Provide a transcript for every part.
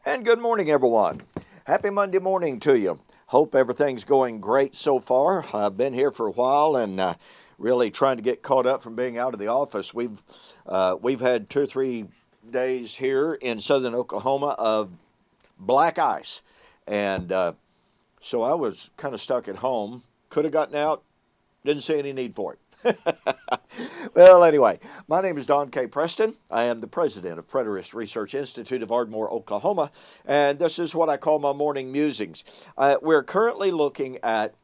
And good morning, everyone. Happy Monday morning to you. Hope everything's going great so far. I've been here for a while and really trying to get caught up from being out of the office. We've had 2 or 3 days here in southern Oklahoma of black ice, and so I was kind of stuck at home. Could have gotten out. Didn't see any need for it. Well, anyway, my name is Don K. Preston. I am the president of Preterist Research Institute of Ardmore, Oklahoma, and this is what I call my morning musings. We're currently looking at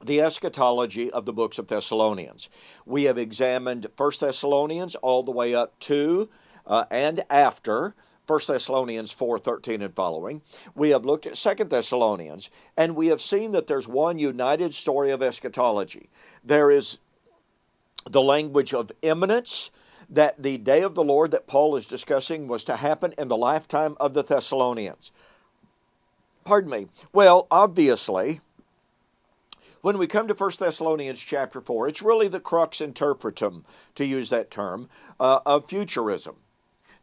the eschatology of the Books of Thessalonians. We have examined 1 Thessalonians all the way up to and after 1 Thessalonians 4:13 and following. We have looked at 2 Thessalonians, and we have seen that there's one united story of eschatology. There is the language of imminence, that the day of the Lord that Paul is discussing was to happen in the lifetime of the Thessalonians. Pardon me. Well, obviously, when we come to 1 Thessalonians chapter 4, it's really the crux interpretum, to use that term, of futurism.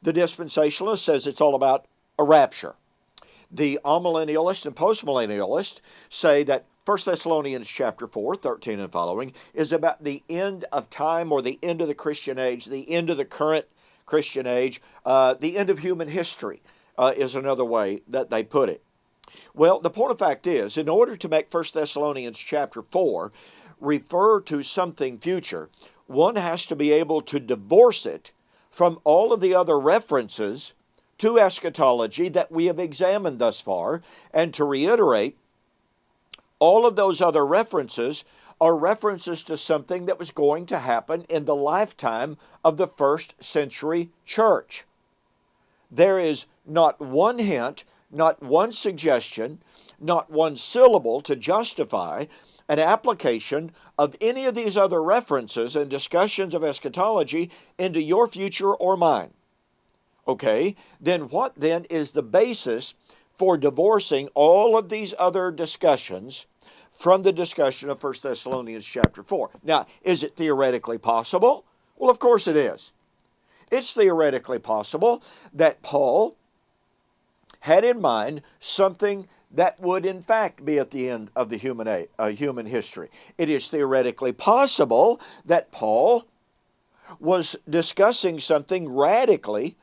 The dispensationalist says it's all about a rapture. The amillennialist and postmillennialist say that 1 Thessalonians chapter 4, 13 and following, is about the end of time, or the end of the Christian age, the end of the current Christian age, the end of human history is another way that they put it. Well, the point of fact is, in order to make 1 Thessalonians chapter 4 refer to something future, one has to be able to divorce it from all of the other references to eschatology that we have examined thus far, and to reiterate, all of those other references are references to something that was going to happen in the lifetime of the first century church. There is not one hint, not one suggestion, not one syllable to justify an application of any of these other references and discussions of eschatology into your future or mine. Okay, then what then is the basis for divorcing all of these other discussions from the discussion of 1 Thessalonians chapter 4? Now, is it theoretically possible? Well, of course it is. It's theoretically possible that Paul had in mind something that would in fact be at the end of the human history. It is theoretically possible that Paul was discussing something radically,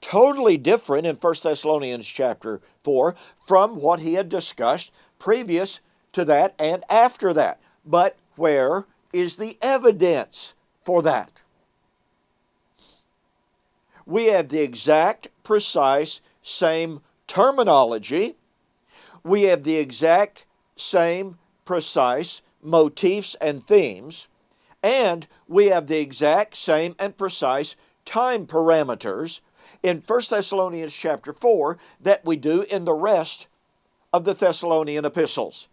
totally different in 1 Thessalonians chapter 4 from what he had discussed previous to that and after that. But where is the evidence for that? We have the exact, precise, same terminology. We have the exact same, precise motifs and themes. And we have the exact same and precise time parameters in 1 Thessalonians chapter 4 that we do in the rest of the Thessalonian epistles.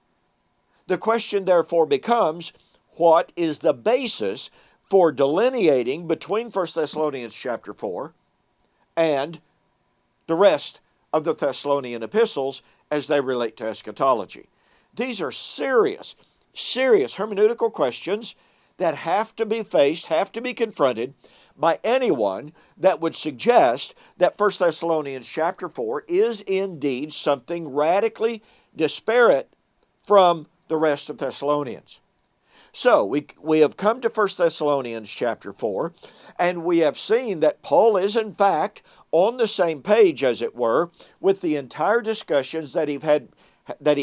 The question therefore becomes, what is the basis for delineating between 1 Thessalonians chapter 4 and the rest of the Thessalonian epistles as they relate to eschatology? These are serious hermeneutical questions that have to be faced, have to be confronted by anyone that would suggest that 1 Thessalonians chapter 4 is indeed something radically disparate from the rest of Thessalonians. So we have come to 1 Thessalonians chapter 4, and we have seen that Paul is in fact on the same page, as it were, with the entire discussions that he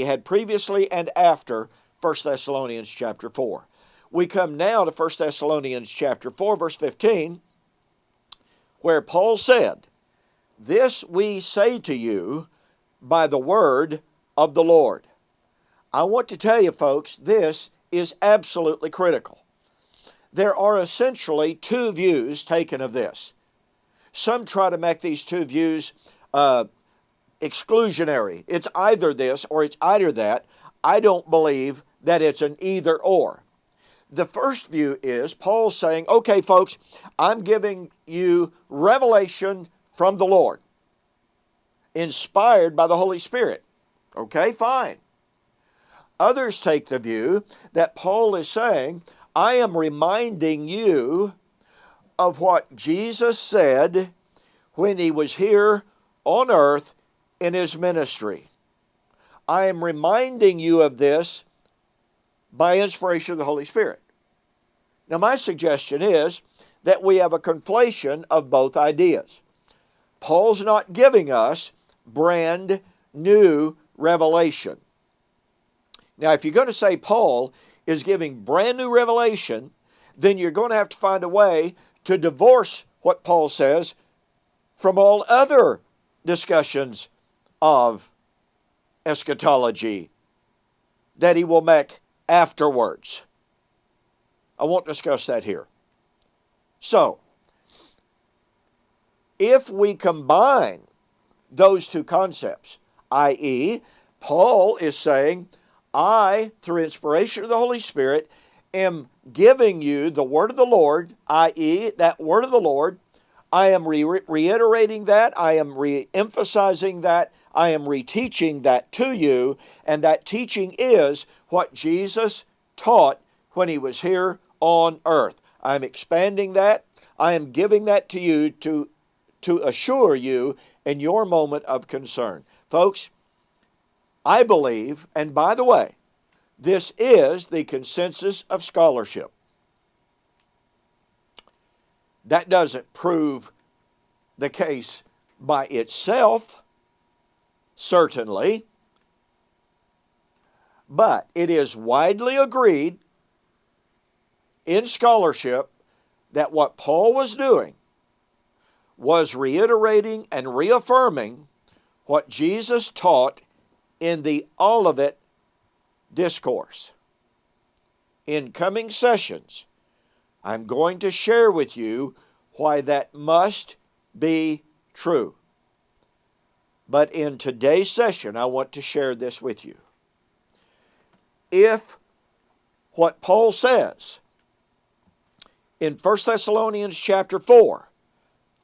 had previously and after 1 Thessalonians chapter 4. We come now to 1 Thessalonians chapter 4, verse 15, where Paul said, "This we say to you by the word of the Lord." I want to tell you, folks, this is absolutely critical. There are essentially two views taken of this. Some try to make these two views exclusionary. It's either this or it's either that. I don't believe that it's an either or. The first view is Paul saying, okay, folks, I'm giving you revelation from the Lord, inspired by the Holy Spirit. Okay, fine. Others take the view that Paul is saying, I am reminding you of what Jesus said when he was here on earth in his ministry. I am reminding you of this by inspiration of the Holy Spirit. Now, my suggestion is that we have a conflation of both ideas. Paul's not giving us brand new revelation. Now, if you're going to say Paul is giving brand new revelation, then you're going to have to find a way to divorce what Paul says from all other discussions of eschatology that he will make afterwards. I won't discuss that here. So, if we combine those two concepts, i.e., Paul is saying, I, through inspiration of the Holy Spirit, am giving you the word of the Lord, i.e., that word of the Lord. I am reiterating that. I am re-emphasizing that. I am reteaching that to you. And that teaching is what Jesus taught when he was here on earth. I am expanding that. I am giving that to you to assure you in your moment of concern. Folks, I believe, and by the way, this is the consensus of scholarship. That doesn't prove the case by itself, certainly, but it is widely agreed in scholarship that what Paul was doing was reiterating and reaffirming what Jesus taught in the Olivet Discourse. In coming sessions, I'm going to share with you why that must be true. But in today's session, I want to share this with you. If what Paul says in 1 Thessalonians chapter 4,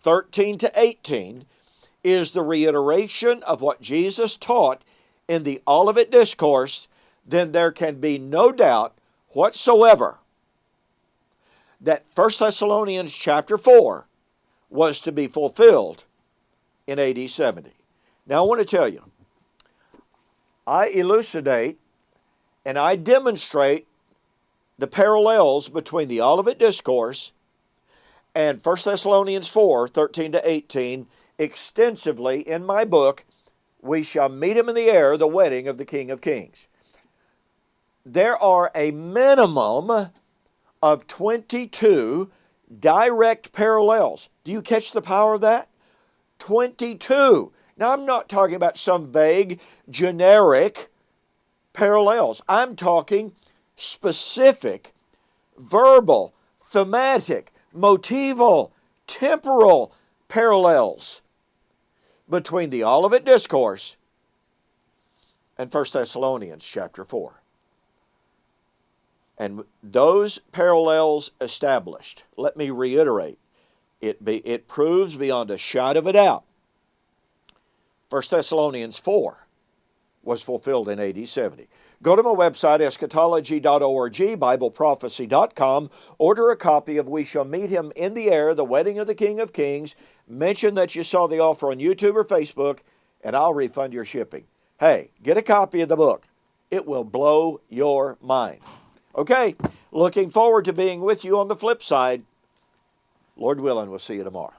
13 to 18, is the reiteration of what Jesus taught in the Olivet Discourse, then there can be no doubt whatsoever that 1 Thessalonians chapter 4 was to be fulfilled in AD 70. Now I want to tell you, I elucidate and I demonstrate the parallels between the Olivet Discourse and 1 Thessalonians 4, 13 to 18 extensively in my book, We Shall Meet Him in the Air, the Wedding of the King of Kings. There are a minimum of 22 direct parallels. Do you catch the power of that? 22. Now, I'm not talking about some vague, generic parallels. I'm talking specific, verbal, thematic, motival, temporal parallels between the Olivet Discourse and 1 Thessalonians chapter 4. And those parallels established, let me reiterate, it proves beyond a shadow of a doubt 1 Thessalonians 4 was fulfilled in AD 70. Go to my website, eschatology.org, BibleProphecy.com. Order a copy of We Shall Meet Him in the Air, the Wedding of the King of Kings. Mention that you saw the offer on YouTube or Facebook, and I'll refund your shipping. Hey, get a copy of the book. It will blow your mind. Okay, looking forward to being with you on the flip side. Lord willing, we'll see you tomorrow.